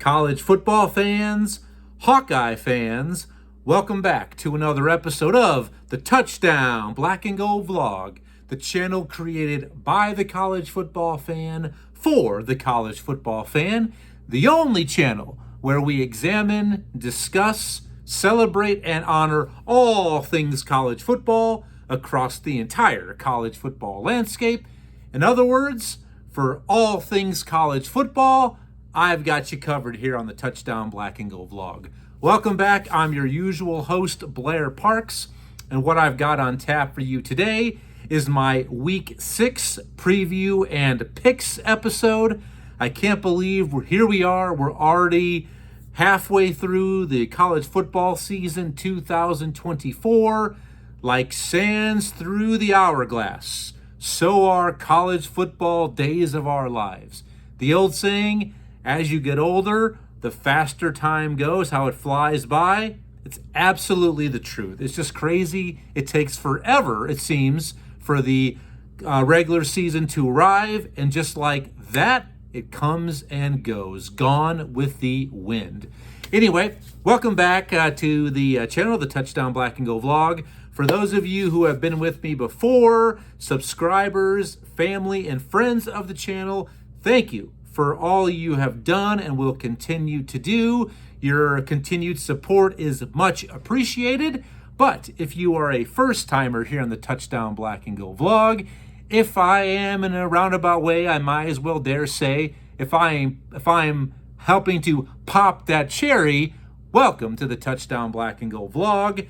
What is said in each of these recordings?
college football fans, Hawkeye fans, welcome back to another episode of the Touchdown Black and Gold Vlog, the channel created by the college football fan for the college football fan, the only channel where we examine, discuss, celebrate, and honor all things college football across the entire college football landscape. In other words, for all things college football, I've got you covered here on the Touchdown Black and Gold Vlog. Welcome back. I'm your usual host, Blair Parks, and what I've got on tap for you today is my Week 6 preview and picks episode. I can't believe we are. We're already halfway through the college football season 2024. Like sands through the hourglass, so are college football days of our lives. The old saying, as you get older, the faster time goes, how it flies by. It's absolutely the truth. It's just crazy. It takes forever, it seems, for the regular season to arrive. And just like that, it comes and goes, gone with the wind. Anyway, welcome back to the channel, the Touchdown Black and Gold Vlog. For those of you who have been with me before, subscribers, family, and friends of the channel, thank you for all you have done and will continue to do. Your continued support is much appreciated. But if you are a first-timer here on the Touchdown Black and Gold Vlog, if I am in a roundabout way, I might as well dare say, if I'm helping to pop that cherry, welcome to the Touchdown Black and Gold Vlog.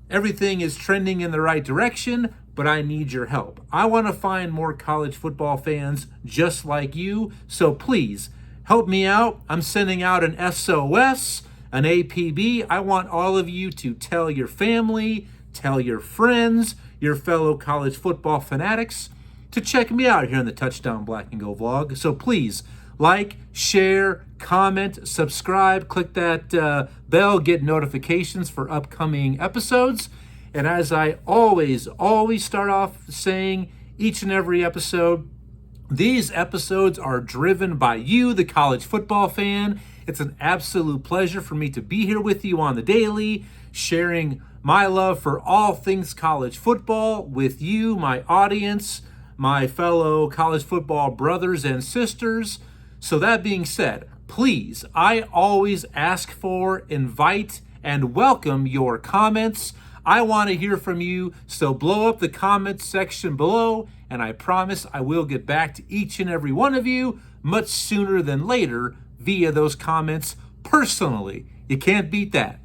Everything is trending in the right direction, but I need your help. I want to find more college football fans just like you, so please help me out. I'm sending out an SOS, an APB. I want all of you to tell your family, tell your friends, your fellow college football fanatics to check me out here on the Touchdown Black and Gold Vlog. So please like, share, comment, subscribe, click that bell, get notifications for upcoming episodes. And as I always start off saying each and every episode, these episodes are driven by you, the college football fan. It's an absolute pleasure for me to be here with you on the daily, sharing my love for all things college football with you, my audience, my fellow college football brothers and sisters. So that being said, please, I always ask for, invite, and welcome your comments. I want to hear from you, so blow up the comments section below, and I promise I will get back to each and every one of you much sooner than later via those comments personally. You can't beat that.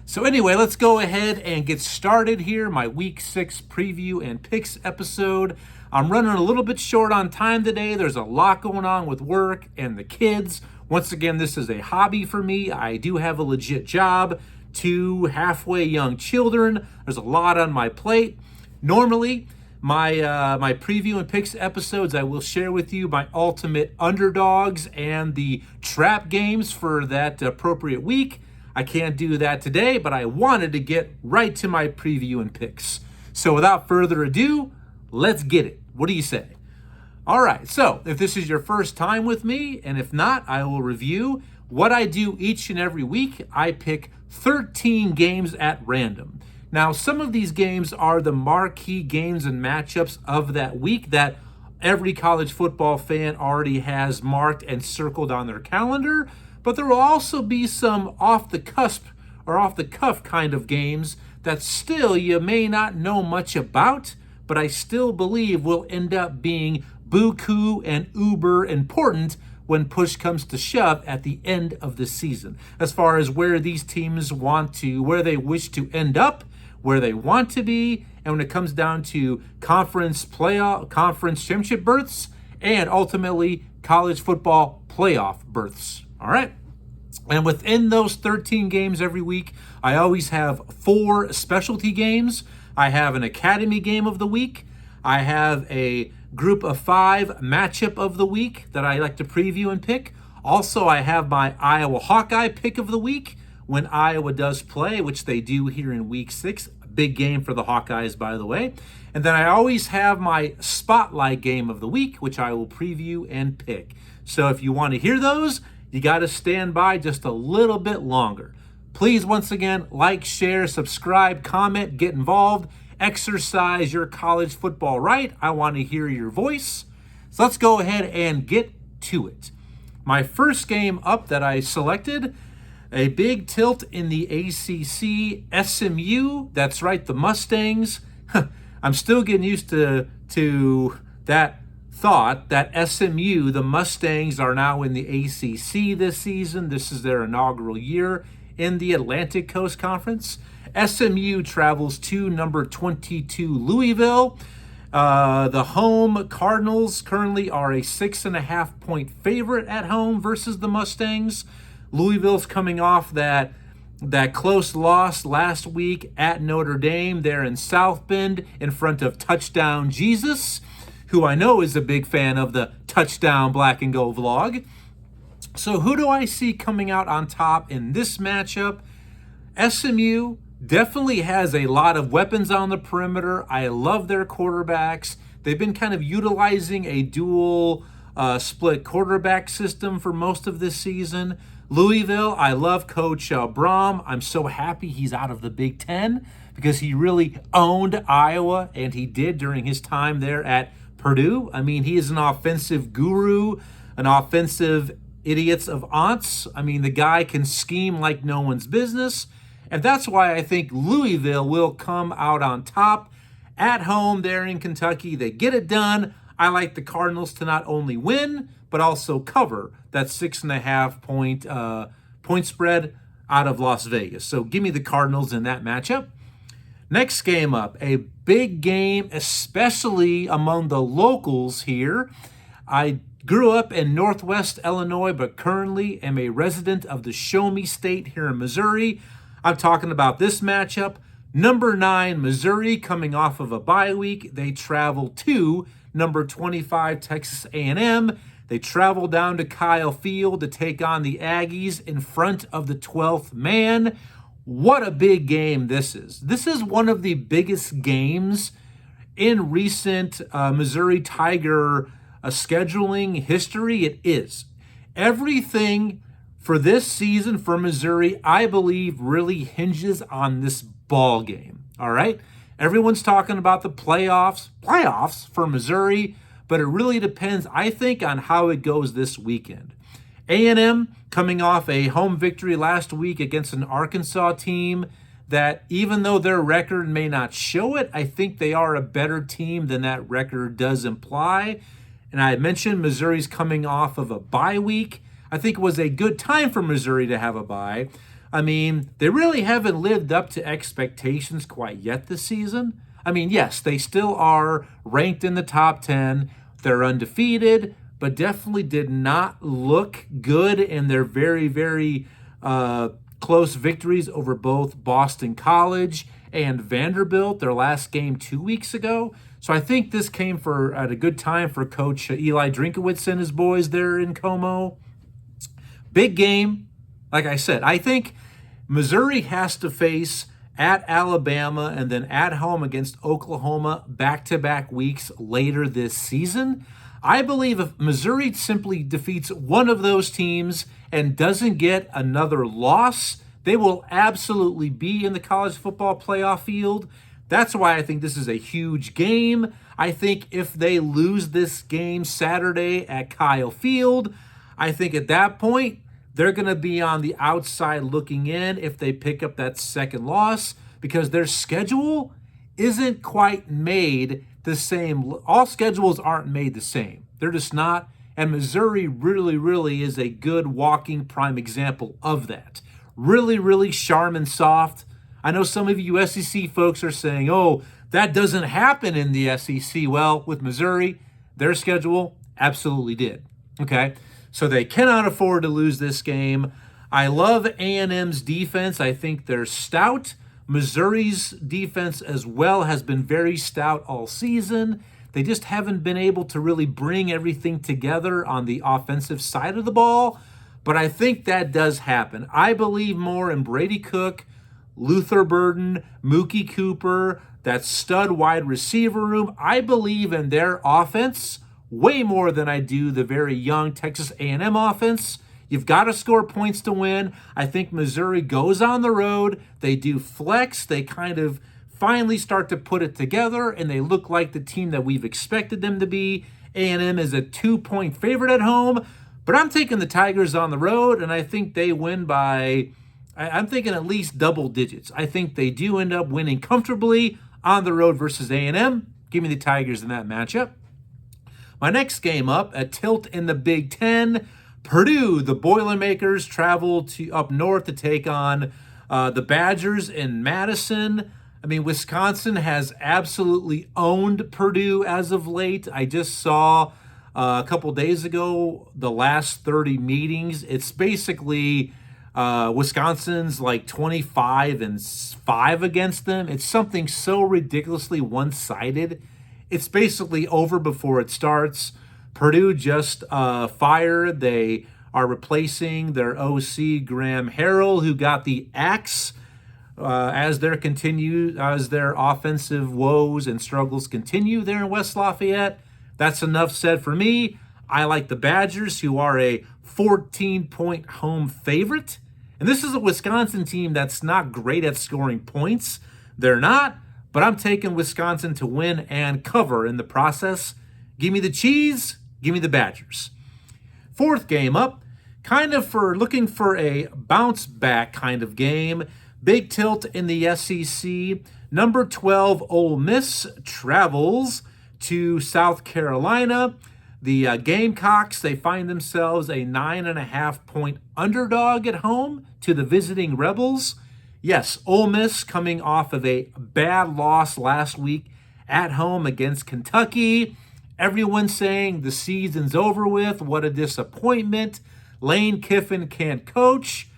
So anyway, let's go ahead and get started here, my Week 6 preview and picks episode. I'm running a little bit short on time today. There's a lot going on with work and the kids. Once again, this is a hobby for me. I do have a legit job, 2 halfway young children. There's a lot on my plate. Normally, my preview and picks episodes, I will share with you my ultimate underdogs and the trap games for that appropriate week. I can't do that today, but I wanted to get right to my preview and picks. So without further ado, let's get it. What do you say? All right, so if this is your first time with me, and if not, I will review what I do each and every week. I pick 13 games at random. Now, some of these games are the marquee games and matchups of that week that every college football fan already has marked and circled on their calendar, but there will also be some off the cusp or off the cuff kind of games that still you may not know much about, but I still believe will end up being buku and uber important when push comes to shove at the end of the season. As far as where these teams where they wish to end up, where they want to be, and when it comes down to conference championship berths, and ultimately college football playoff berths. All right. And within those 13 games every week, I always have 4 specialty games. I have an academy game of the week. I have a group of 5 matchup of the week that I like to preview and pick. Also, I have my Iowa Hawkeye pick of the week when Iowa does play, which they do here in Week 6. A big game for the Hawkeyes, by the way. And then I always have my spotlight game of the week, which I will preview and pick. So if you want to hear those, you got to stand by just a little bit longer. Please, once again, like, share, subscribe, comment, get involved, exercise your college football right. I want to hear your voice. So let's go ahead and get to it. My first game up that I selected, a big tilt in the ACC, SMU. That's right, the Mustangs. I'm still getting used to that thought that SMU, the Mustangs, are now in the ACC this season. This is their inaugural year in the Atlantic Coast Conference. SMU travels to number 22 Louisville. The home Cardinals currently are a 6.5 point favorite at home versus the Mustangs. Louisville's coming off that close loss last week at Notre Dame there in South Bend in front of Touchdown Jesus, who I know is a big fan of the Touchdown Black and Gold vlog. So who do I see coming out on top in this matchup? SMU definitely has a lot of weapons on the perimeter. I love their quarterbacks. They've been kind of utilizing a dual split quarterback system for most of this season. Louisville, I love Coach Brom. I'm so happy he's out of the Big Ten because he really owned Iowa, and he did during his time there at Purdue. I mean, he is an offensive guru, an offensive idiots of aunts. I mean, the guy can scheme like no one's business. And that's why I think Louisville will come out on top at home there in Kentucky. They get it done. I like the Cardinals to not only win, but also cover that 6.5 point spread out of Las Vegas. So give me the Cardinals in that matchup. Next game up, a big game, especially among the locals here. I grew up in Northwest Illinois, but currently am a resident of the Show Me State here in Missouri. I'm talking about this matchup. Number 9, Missouri, coming off of a bye week. They travel to number 25, Texas A&M. They travel down to Kyle Field to take on the Aggies in front of the 12th man. What a big game this is. This is one of the biggest games in recent Missouri Tiger scheduling history. It is. Everything for this season for Missouri, I believe, really hinges on this ball game. All right? Everyone's talking about the playoffs for Missouri, but it really depends, I think, on how it goes this weekend. A&M coming off a home victory last week against an Arkansas team that, even though their record may not show it, I think they are a better team than that record does imply. And I mentioned Missouri's coming off of a bye week. I think it was a good time for Missouri to have a bye. I mean, they really haven't lived up to expectations quite yet this season. I mean, yes, they still are ranked in the top 10. They're undefeated, but definitely did not look good in their very, very close victories over both Boston College and Vanderbilt, their last game 2 weeks ago. So I think this came at a good time for Coach Eli Drinkwitz and his boys there in Como. Big game. Like I said, I think Missouri has to face at Alabama and then at home against Oklahoma back-to-back weeks later this season. I believe if Missouri simply defeats one of those teams and doesn't get another loss, they will absolutely be in the college football playoff field. That's why I think this is a huge game. I think if they lose this game Saturday at Kyle Field, I think at that point, they're going to be on the outside looking in if they pick up that second loss, because their schedule isn't quite made the same. All schedules aren't made the same. They're just not. And Missouri really, really is a good walking prime example of that. Really, really sharp and soft. I know some of you SEC folks are saying, oh, that doesn't happen in the SEC. Well, with Missouri, their schedule absolutely did. Okay? So they cannot afford to lose this game. I love A&M's defense. I think they're stout. Missouri's defense as well has been very stout all season. They just haven't been able to really bring everything together on the offensive side of the ball. But I think that does happen. I believe more in Brady Cook, Luther Burden, Mookie Cooper, that stud wide receiver room. I believe in their offense way more than I do the very young Texas A&M offense. You've got to score points to win. I think Missouri goes on the road. They do flex. They kind of finally start to put it together, and they look like the team that we've expected them to be. A&M is a 2-point favorite at home, but I'm taking the Tigers on the road, and I think they win by, I'm thinking at least double digits. I think they do end up winning comfortably on the road versus A&M. Give me the Tigers in that matchup. My next game up, a tilt in the Big Ten. Purdue, the Boilermakers, travel up north to take on the Badgers in Madison. I mean, Wisconsin has absolutely owned Purdue as of late. I just saw a couple days ago the last 30 meetings. It's basically Wisconsin's like 25-5 against them. It's something so ridiculously one-sided. It's basically over before it starts. Purdue just fired. They are replacing their OC, Graham Harrell, who got the axe as their offensive woes and struggles continue there in West Lafayette. That's enough said for me. I like the Badgers, who are a 14-point home favorite. And this is a Wisconsin team that's not great at scoring points. They're not, but I'm taking Wisconsin to win and cover in the process. Give me the cheese. Give me the Badgers. Fourth game up, kind of for looking for a bounce back kind of game. Big tilt in the SEC. Number 12 Ole Miss travels to South Carolina. The Gamecocks, they find themselves a 9.5-point underdog at home to the visiting Rebels. Yes, Ole Miss coming off of a bad loss last week at home against Kentucky. Everyone's saying the season's over with. What a disappointment. Lane Kiffin can't coach.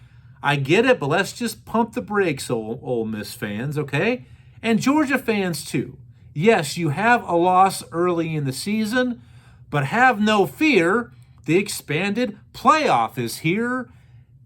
I get it, but let's just pump the brakes, Ole Miss fans, okay? And Georgia fans too. Yes, you have a loss early in the season, but have no fear. The expanded playoff is here.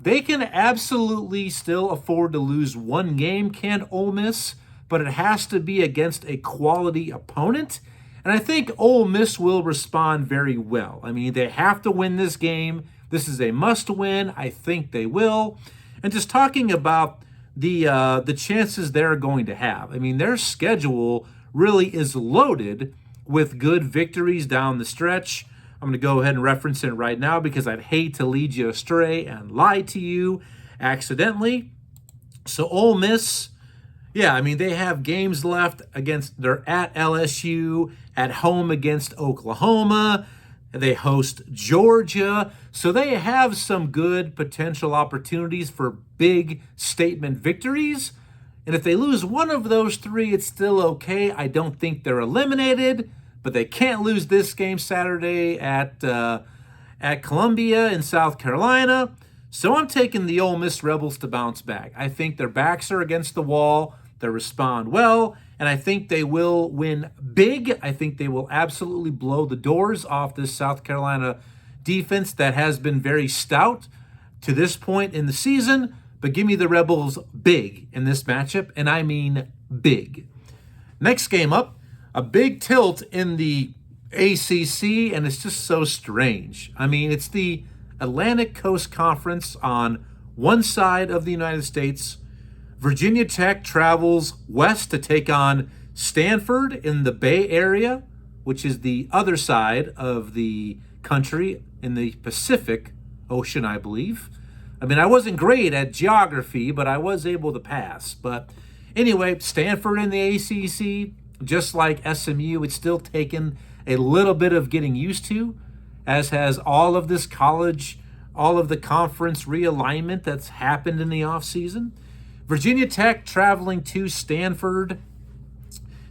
They can absolutely still afford to lose one game, can Ole Miss, but it has to be against a quality opponent. And I think Ole Miss will respond very well. I mean, they have to win this game. This is a must-win. I think they will. And just talking about the chances they're going to have. I mean, their schedule really is loaded with good victories down the stretch. I'm going to go ahead and reference it right now because I'd hate to lead you astray and lie to you accidentally. So Ole Miss, yeah, I mean, they have games left against, they're at LSU, at home against Oklahoma. They host Georgia. So they have some good potential opportunities for big statement victories. And if they lose one of those three, it's still okay. I don't think they're eliminated, but they can't lose this game Saturday at Columbia in South Carolina. So I'm taking the Ole Miss Rebels to bounce back. I think their backs are against the wall. They respond well, and I think they will win big. I think they will absolutely blow the doors off this South Carolina defense that has been very stout to this point in the season. But give me the Rebels big in this matchup, and I mean big. Next game up, a big tilt in the ACC, and it's just so strange. I mean, it's the Atlantic Coast Conference on one side of the United States. Virginia Tech travels west to take on Stanford in the Bay Area, which is the other side of the country in the Pacific Ocean, I believe. I mean, I wasn't great at geography, but I was able to pass. But anyway, Stanford in the ACC, just like SMU, it's still taken a little bit of getting used to, as has all of this college, all of the conference realignment that's happened in the offseason. Virginia Tech traveling to Stanford.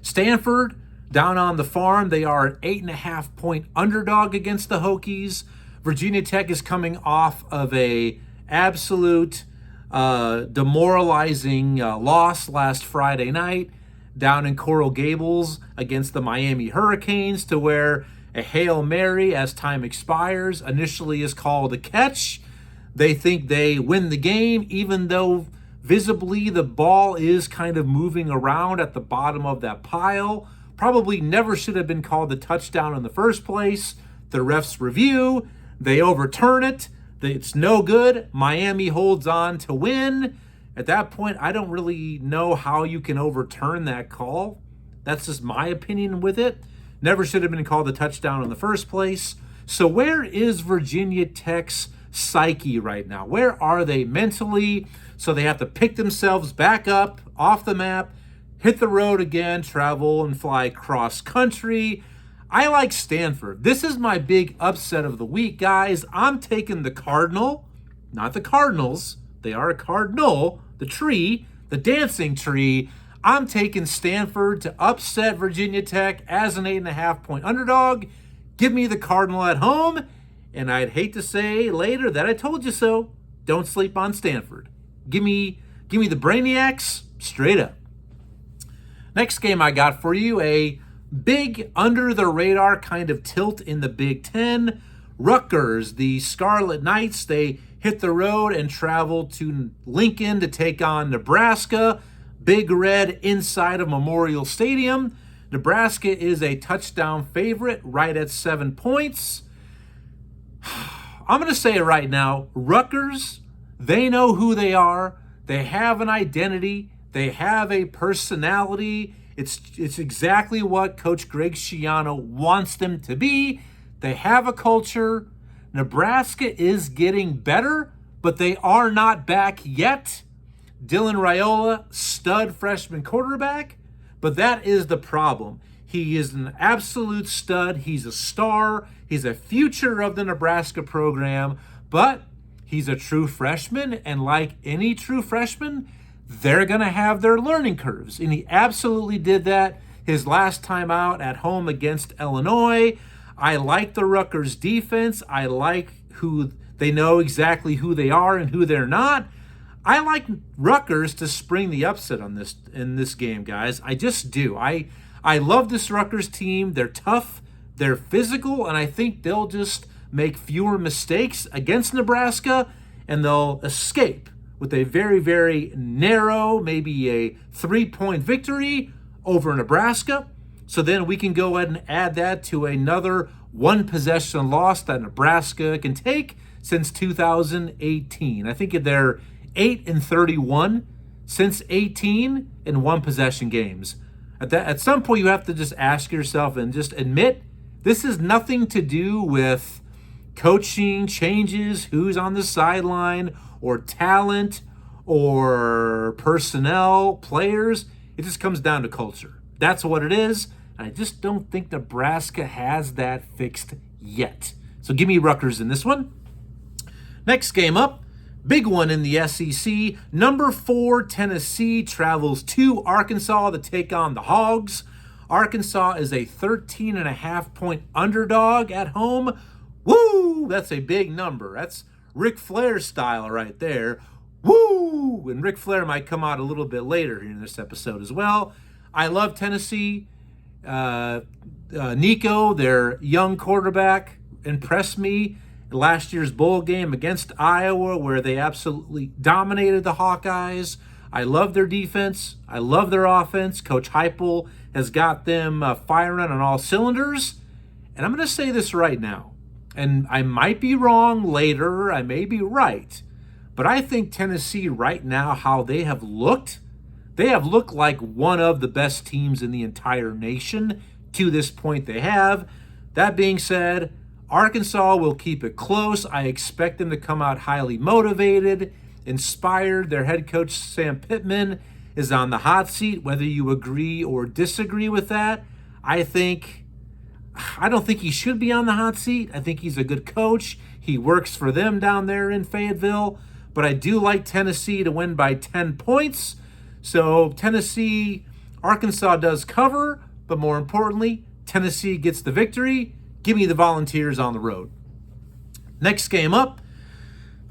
Stanford, down on the farm, they are an 8.5-point underdog against the Hokies. Virginia Tech is coming off of a absolute demoralizing loss last Friday night down in Coral Gables against the Miami Hurricanes, to where a Hail Mary as time expires initially is called a catch. They think they win the game, even though visibly the ball is kind of moving around at the bottom of that pile. Probably never should have been called a touchdown in the first place. The refs review, they overturn it. It's no good. Miami holds on to win. At that point, I don't really know how you can overturn that call. That's just my opinion with it. Never should have been called a touchdown in the first place. So where is Virginia Tech's psyche right now? Where are they mentally? So they have to pick themselves back up off the map, hit the road again, travel and fly cross country. I like Stanford. This is my big upset of the week, guys. I'm taking the Cardinal, not the Cardinals. They are a cardinal, the tree, the dancing tree. I'm taking Stanford to upset Virginia Tech as an 8.5-point underdog. Give me the Cardinal at home. And I'd hate to say later that I told you so. Don't sleep on Stanford. Give me the Brainiacs straight up. Next game I got for you, a big under-the-radar kind of tilt in the Big Ten. Rutgers, the Scarlet Knights, they hit the road and travel to Lincoln to take on Nebraska. Big Red inside of Memorial Stadium. Nebraska is a touchdown favorite right at 7 points. I'm going to say it right now. Rutgers, they know who they are. They have an identity. They have a personality. It's exactly what Coach Greg Schiano wants them to be. They have a culture. Nebraska is getting better, but they are not back yet. Dylan Raiola, stud freshman quarterback, but that is the problem. He is an absolute stud. He's a star. He's a future of the Nebraska program, but he's a true freshman, and like any true freshman, they're going to have their learning curves, and he absolutely did that his last time out at home against Illinois. I like the Rutgers defense. I like who they know exactly who they are and who they're not. I like Rutgers to spring the upset on this game, guys. I just do. I love this Rutgers team. They're tough, they're physical, and I think they'll just make fewer mistakes against Nebraska, and they'll escape with a very, very narrow, maybe a 3-point victory over Nebraska. So then we can go ahead and add that to another one-possession loss that Nebraska can take since 2018. I think they're 8-31 since 18 in one-possession games. At some point, you have to just ask yourself and just admit this has nothing to do with coaching changes, who's on the sideline, or talent, or personnel, players. It just comes down to culture. That's what it is. I just don't think Nebraska has that fixed yet. So give me Rutgers in this one. Next game up, big one in the SEC. Number 4 Tennessee travels to Arkansas to take on the Hogs. Arkansas is a 13.5-point underdog at home. Woo! That's a big number. That's Ric Flair style right there. Woo! And Ric Flair might come out a little bit later here in this episode as well. I love Tennessee. Nico, their young quarterback, impressed me last year's bowl game against Iowa, where they absolutely dominated the Hawkeyes. I love their defense. I love their offense. Coach Heupel has got them firing on all cylinders. And I'm going to say this right now, and I might be wrong later. I may be right. But I think Tennessee right now, how they have looked like one of the best teams in the entire nation to this point they have. That being said, Arkansas will keep it close. I expect them to come out highly motivated, inspired. Their head coach, Sam Pittman, is on the hot seat, whether you agree or disagree with that. I don't think he should be on the hot seat. I think he's a good coach. He works for them down there in Fayetteville. But I do like Tennessee to win by 10 points. So Arkansas does cover, but more importantly, Tennessee gets the victory. Give me the Volunteers on the road. Next game up,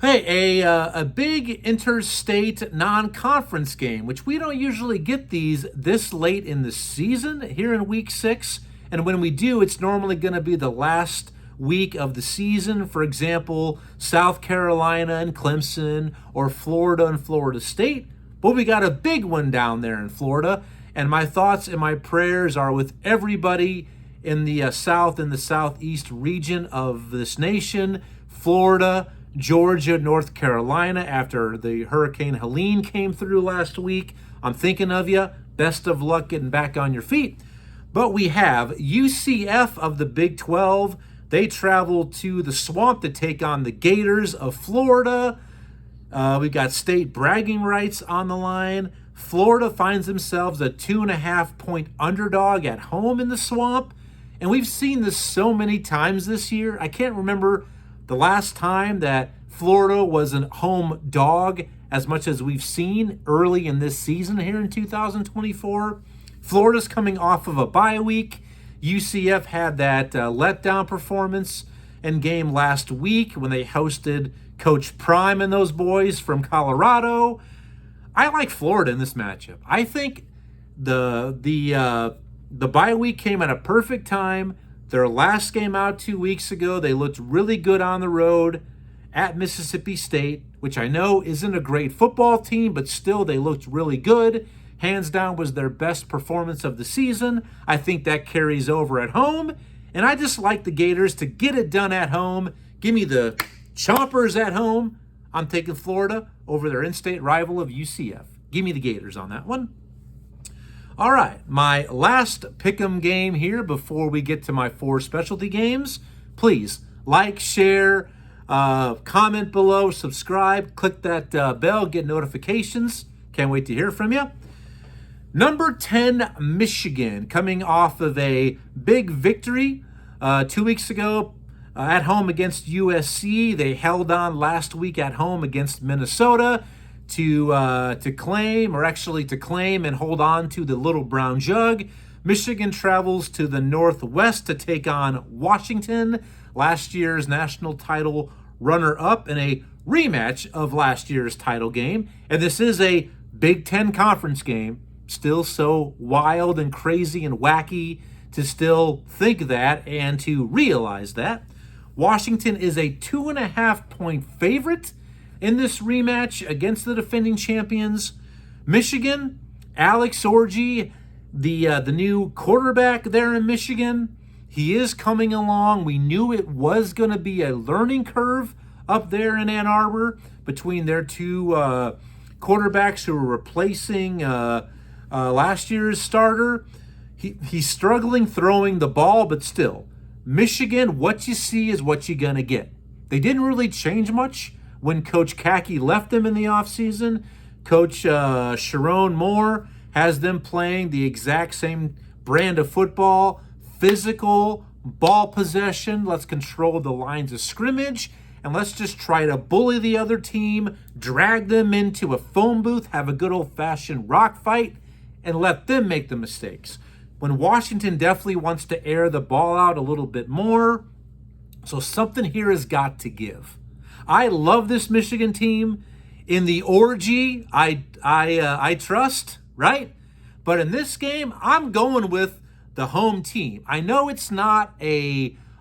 hey, a big interstate non-conference game, which we don't usually get these this late in the season here in Week 6. And when we do, it's normally going to be the last week of the season. For example, South Carolina and Clemson, or Florida and Florida State. But we got a big one down there in Florida, and my thoughts and my prayers are with everybody in the South and the Southeast region of this nation. Florida, Georgia, North Carolina after the Hurricane Helene came through last week. I'm thinking of you. Best of luck getting back on your feet. But we have UCF of the Big 12. They travel to the Swamp to take on the Gators of Florida. We got state bragging rights on the line. Florida finds themselves a 2.5-point underdog at home in the Swamp. And we've seen this so many times this year. I can't remember the last time that Florida was a home dog as much as we've seen early in this season here in 2024. Florida's coming off of a bye week. UCF had that letdown performance and game last week when they hosted Coach Prime and those boys from Colorado. I like Florida in this matchup. I think the bye week came at a perfect time. Their last game out 2 weeks ago, they looked really good on the road at Mississippi State, which I know isn't a great football team, but still they looked really good. Hands down was their best performance of the season. I think that carries over at home, and I just like the Gators to get it done at home. Give me the Chompers at home. I'm taking Florida over their in-state rival of UCF. Give me the Gators on that one. All right, my last pick'em game here before we get to my 4 specialty games. Please like, share, comment below, subscribe, click that bell, get notifications. Can't wait to hear from you. Number 10, Michigan, coming off of a big victory 2 weeks ago at home against USC. They held on last week at home against Minnesota to claim and hold on to the Little Brown Jug. Michigan travels to the Northwest to take on Washington, last year's national title runner-up, in a rematch of last year's title game. And this is a Big Ten conference game. Still so wild and crazy and wacky to still think that and to realize that. Washington is a 2.5-point favorite in this rematch against the defending champions. Michigan, Alex Orji, the new quarterback there in Michigan, he is coming along. We knew it was going to be a learning curve up there in Ann Arbor between their two quarterbacks who were replacing last year's starter. He's struggling throwing the ball, but still, Michigan, what you see is what you're going to get. They didn't really change much when Coach Kaki left them in the offseason. Coach Sharon Moore has them playing the exact same brand of football, physical, ball possession. Let's control the lines of scrimmage, and let's just try to bully the other team, drag them into a phone booth, have a good old-fashioned rock fight, and let them make the mistakes. When Washington definitely wants to air the ball out a little bit more, so something here has got to give. I love this Michigan team. In the orgy, I trust, right? But in this game, I'm going with the home team. I know it's not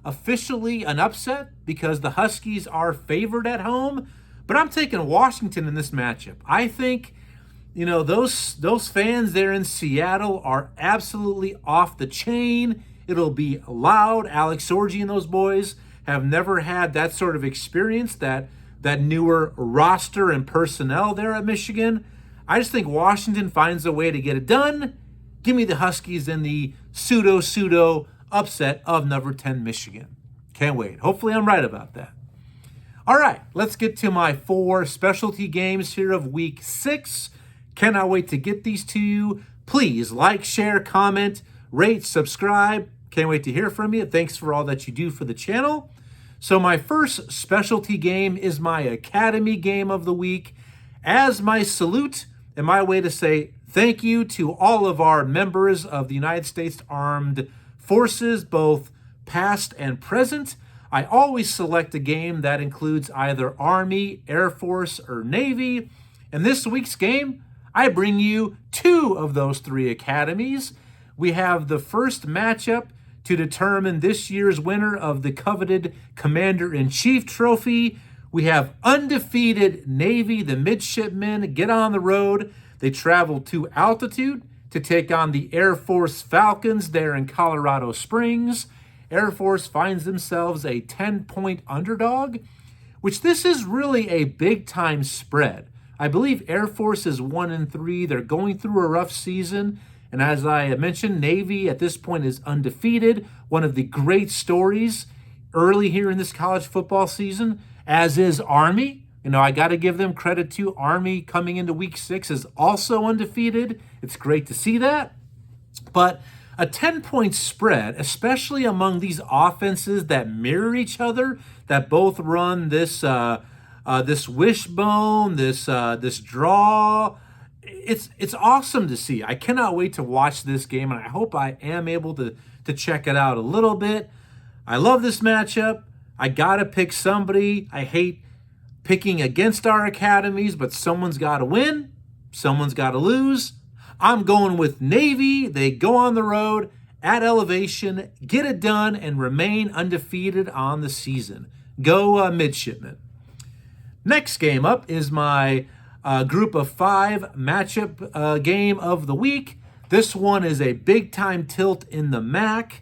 officially an upset because the Huskies are favored at home, but I'm taking Washington in this matchup. I think, those fans there in Seattle are absolutely off the chain. It'll be loud. Alex Orji and those boys have never had that sort of experience, that newer roster and personnel there at Michigan. I just think Washington finds a way to get it done. Give me the Huskies in the pseudo upset of number 10 Michigan. Can't wait. Hopefully I'm right about that. All right, let's get to my 4 specialty games here of week 6. Cannot wait to get these to you. Please like, share, comment, rate, subscribe. Can't wait to hear from you. Thanks for all that you do for the channel. So my first specialty game is my Academy game of the week. As my salute and my way to say thank you to all of our members of the United States Armed Forces, both past and present, I always select a game that includes either Army, Air Force, or Navy. In this week's game, I bring you 2 of those 3 academies. We have the first matchup to determine this year's winner of the coveted Commander-in-Chief trophy. We have undefeated Navy, the midshipmen, get on the road. They travel to altitude to take on the Air Force Falcons there in Colorado Springs. Air Force finds themselves a 10-point underdog. which this is really a big-time spread. I believe Air Force is 1-3. They're going through a rough season. And as I mentioned, Navy at this point is undefeated. One of the great stories early here in this college football season, as is Army. I got to give them credit too. Army coming into week 6 is also undefeated. It's great to see that. But a 10-point spread, especially among these offenses that mirror each other, that both run this wishbone, this draw, it's awesome to see. I cannot wait to watch this game, and I hope I am able to check it out a little bit. I love this matchup. I got to pick somebody. I hate picking against our academies, but someone's got to win. Someone's got to lose. I'm going with Navy. They go on the road at Elevation, get it done, and remain undefeated on the season. Go Midshipmen. Next game up is my group of 5 matchup game of the week. This one is a big-time tilt in the MAC.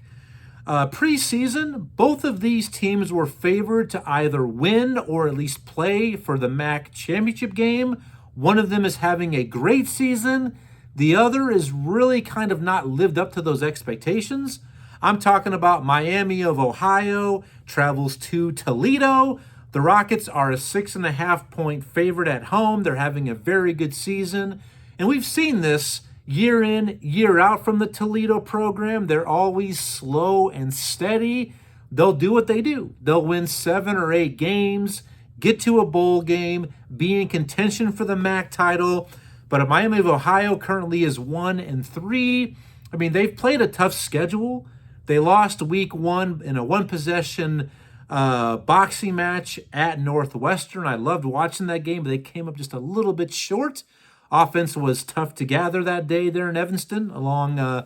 Preseason, both of these teams were favored to either win or at least play for the MAC championship game. One of them is having a great season. The other is really kind of not lived up to those expectations. I'm talking about Miami of Ohio travels to Toledo. The Rockets are a 6.5-point favorite at home. They're having a very good season. And we've seen this year in, year out from the Toledo program. They're always slow and steady. They'll do what they do. They'll win 7 or 8 games, get to a bowl game, be in contention for the MAC title. But Miami of Ohio currently is 1-3. I mean, they've played a tough schedule. They lost week 1 in a one-possession boxing match at Northwestern. I loved watching that game, but they came up just a little bit short. Offense was tough to gather that day there in Evanston along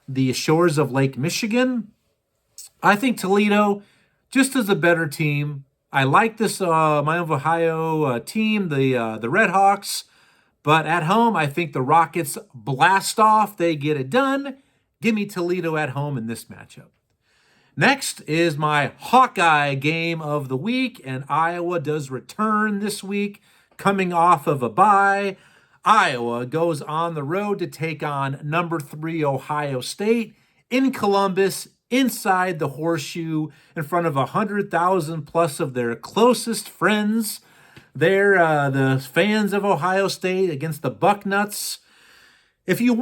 the shores of Lake Michigan. I think Toledo just is a better team. I like this Miami of Ohio team, the Red Hawks. But at home, I think the Rockets blast off. They get it done. Give me Toledo at home in this matchup. Next is my Hawkeye game of the week, and Iowa does return this week, coming off of a bye. Iowa goes on the road to take on number 3 Ohio State in Columbus, inside the Horseshoe, in front of 100,000 plus of their closest friends. They're the fans of Ohio State against the Bucknuts. If you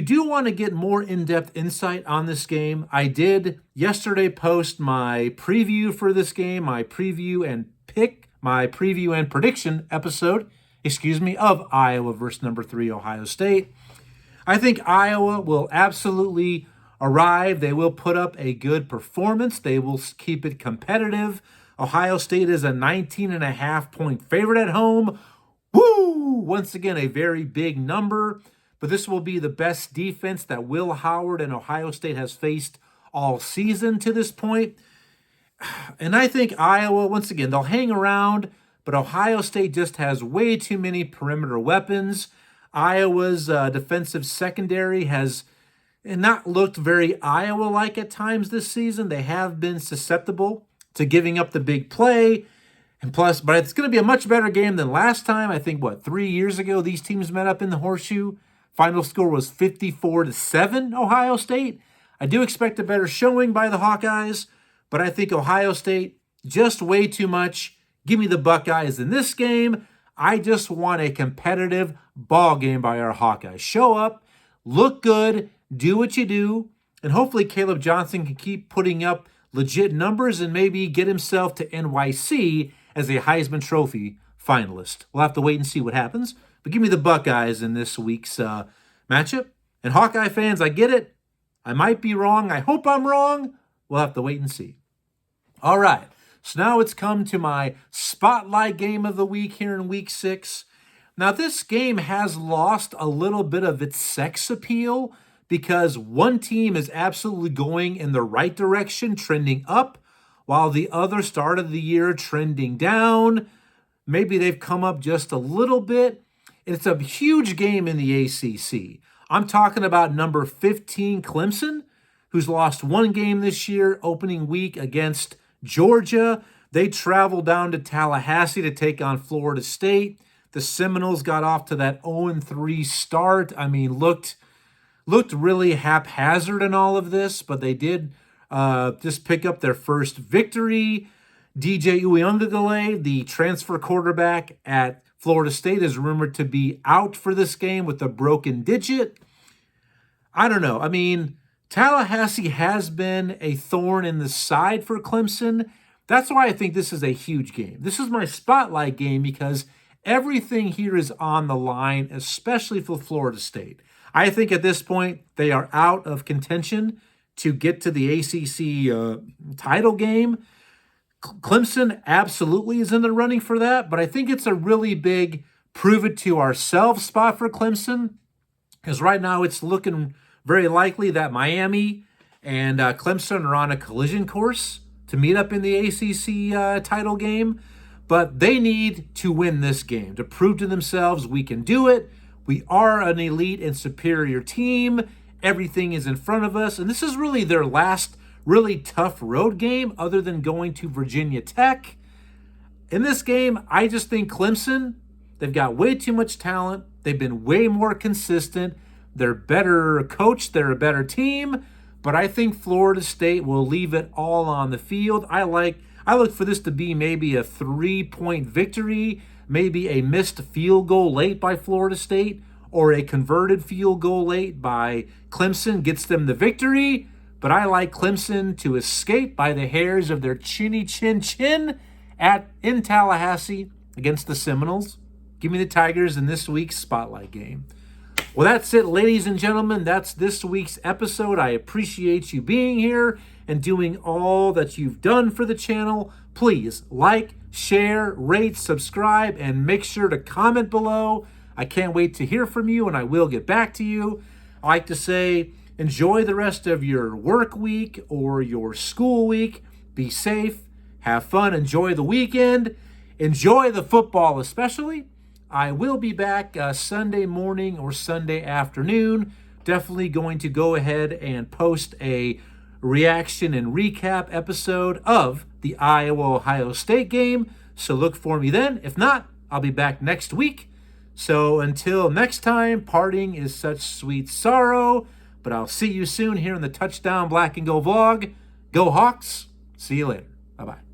do want to get more in-depth insight on this game, I did yesterday post my preview for this game, my preview and prediction episode, of Iowa versus number 3 Ohio State. I think Iowa will absolutely arrive. They will put up a good performance. They will keep it competitive. Ohio State is a 19.5-point favorite at home. Woo! Once again, a very big number. But this will be the best defense that Will Howard and Ohio State has faced all season to this point. And I think Iowa, once again, they'll hang around, but Ohio State just has way too many perimeter weapons. Iowa's defensive secondary has not looked very Iowa-like at times this season. They have been susceptible to giving up the big play. And plus, but it's going to be a much better game than last time. I think, 3 years ago, these teams met up in the Horseshoe. Final score was 54-7, Ohio State. I do expect a better showing by the Hawkeyes, but I think Ohio State, just way too much. Give me the Buckeyes in this game. I just want a competitive ball game by our Hawkeyes. Show up, look good, do what you do, and hopefully Caleb Johnson can keep putting up legit numbers and maybe get himself to NYC as a Heisman Trophy finalist. We'll have to wait and see what happens. But give me the Buckeyes in this week's matchup. And Hawkeye fans, I get it. I might be wrong. I hope I'm wrong. We'll have to wait and see. All right. So now it's come to my spotlight game of the week here in week 6. Now, this game has lost a little bit of its sex appeal because one team is absolutely going in the right direction, trending up, while the other started the year trending down. Maybe they've come up just a little bit. It's a huge game in the ACC. I'm talking about number 15 Clemson, who's lost one game this year, opening week against Georgia. They traveled down to Tallahassee to take on Florida State. The Seminoles got off to that 0-3 start. I mean, looked really haphazard in all of this, but they did just pick up their first victory. DJ Uiagalelei, the transfer quarterback at Florida State, is rumored to be out for this game with a broken digit. I don't know. I mean, Tallahassee has been a thorn in the side for Clemson. That's why I think this is a huge game. This is my spotlight game because everything here is on the line, especially for Florida State. I think at this point, they are out of contention to get to the ACC title game. Clemson absolutely is in the running for that, but I think it's a really big prove it to ourselves spot for Clemson, because right now it's looking very likely that Miami and Clemson are on a collision course to meet up in the ACC title game, but they need to win this game to prove to themselves we can do it. We are an elite and superior team. Everything is in front of us, and this is really their last really tough road game other than going to Virginia Tech. In this game, I just think Clemson, they've got way too much talent. They've been way more consistent. They're better coached. They're a better team. But I think Florida State will leave it all on the field. I look for this to be maybe a 3-point victory, maybe a missed field goal late by Florida State, or a converted field goal late by Clemson gets them the victory. But I like Clemson to escape by the hairs of their chinny chin chin in Tallahassee against the Seminoles. Give me the Tigers in this week's Spotlight game. Well, that's it, ladies and gentlemen. That's this week's episode. I appreciate you being here and doing all that you've done for the channel. Please like, share, rate, subscribe, and make sure to comment below. I can't wait to hear from you, and I will get back to you. I like to say, enjoy the rest of your work week or your school week. Be safe, have fun, enjoy the weekend, enjoy the football especially. I will be back Sunday morning or Sunday afternoon. Definitely going to go ahead and post a reaction and recap episode of the Iowa-Ohio State game. So look for me then. If not, I'll be back next week. So until next time, parting is such sweet sorrow. But I'll see you soon here in the Touchdown Black and Gold vlog. Go Hawks. See you later. Bye-bye.